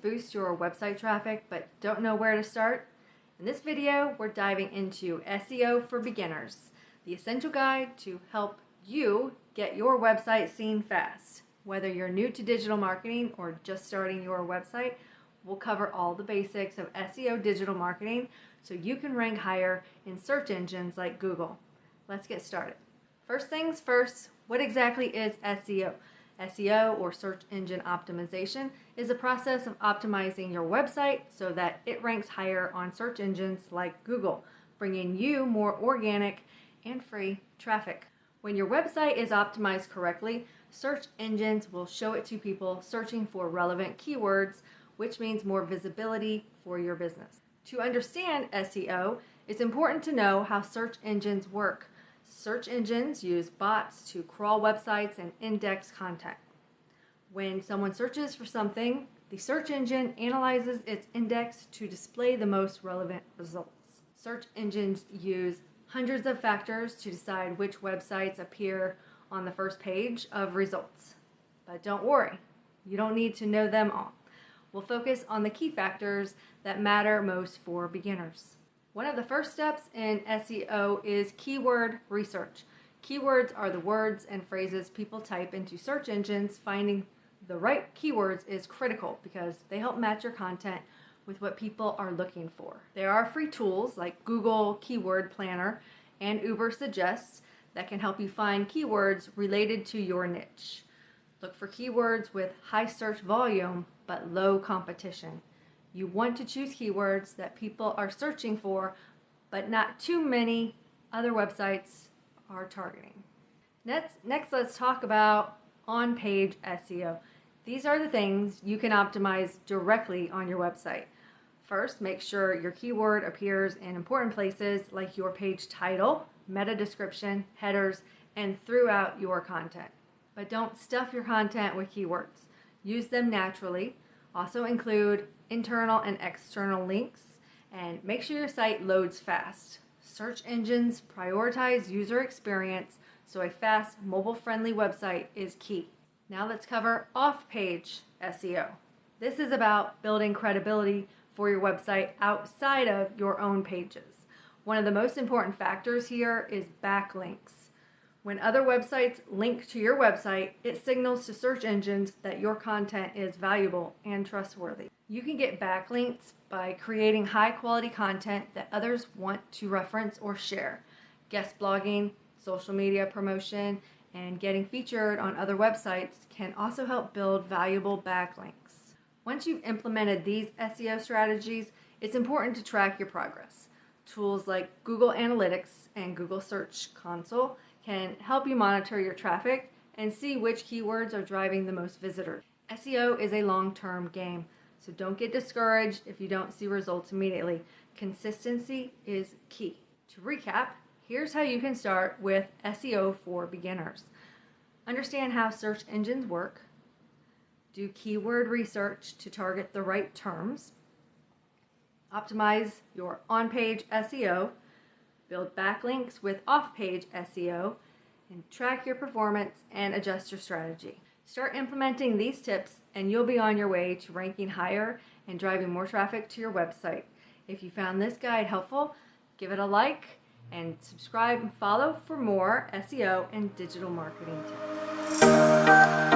boost your website traffic but don't know where to start? In this video, we're diving into SEO for beginners, the essential guide to help you get your website seen fast. Whether you're new to digital marketing or just starting your website, we'll cover all the basics of SEO digital marketing so you can rank higher in search engines like Google. Let's get started. First things first, what exactly is SEO? SEO, or search engine optimization, is a process of optimizing your website so that it ranks higher on search engines like Google, bringing you more organic and free traffic. When your website is optimized correctly, search engines will show it to people searching for relevant keywords, which means more visibility for your business. To understand SEO, it's important to know how search engines work. Search engines use bots to crawl websites and index content. When someone searches for something, the search engine analyzes its index to display the most relevant results. Search engines use hundreds of factors to decide which websites appear on the first page of results. But don't worry, you don't need to know them all. We'll focus on the key factors that matter most for beginners. One of the first steps in SEO is keyword research. Keywords are the words and phrases people type into search engines. Finding the right keywords is critical because they help match your content with what people are looking for. There are free tools like Google Keyword Planner and Ubersuggest that can help you find keywords related to your niche. Look for keywords with high search volume but low competition. You want to choose keywords that people are searching for, but not too many other websites are targeting. Next, let's talk about on-page SEO. These are the things you can optimize directly on your website. First, make sure your keyword appears in important places like your page title, meta description, headers, and throughout your content. But don't stuff your content with keywords. Use them naturally. Also include internal and external links, and make sure your site loads fast. Search engines prioritize user experience, so a fast, mobile-friendly website is key. Now let's cover off-page SEO. This is about building credibility for your website outside of your own pages. One of the most important factors here is backlinks. When other websites link to your website, it signals to search engines that your content is valuable and trustworthy. You can get backlinks by creating high-quality content that others want to reference or share. Guest blogging, social media promotion, and getting featured on other websites can also help build valuable backlinks. Once you've implemented these SEO strategies, it's important to track your progress. Tools like Google Analytics and Google Search Console can help you monitor your traffic and see which keywords are driving the most visitors. SEO is a long-term game, so don't get discouraged if you don't see results immediately. Consistency is key. To recap, here's how you can start with SEO for beginners. Understand how search engines work. Do keyword research to target the right terms. Optimize your on-page SEO. Build backlinks with off-page SEO, and track your performance and adjust your strategy. Start implementing these tips and you'll be on your way to ranking higher and driving more traffic to your website. If you found this guide helpful, give it a like and subscribe and follow for more SEO and digital marketing tips.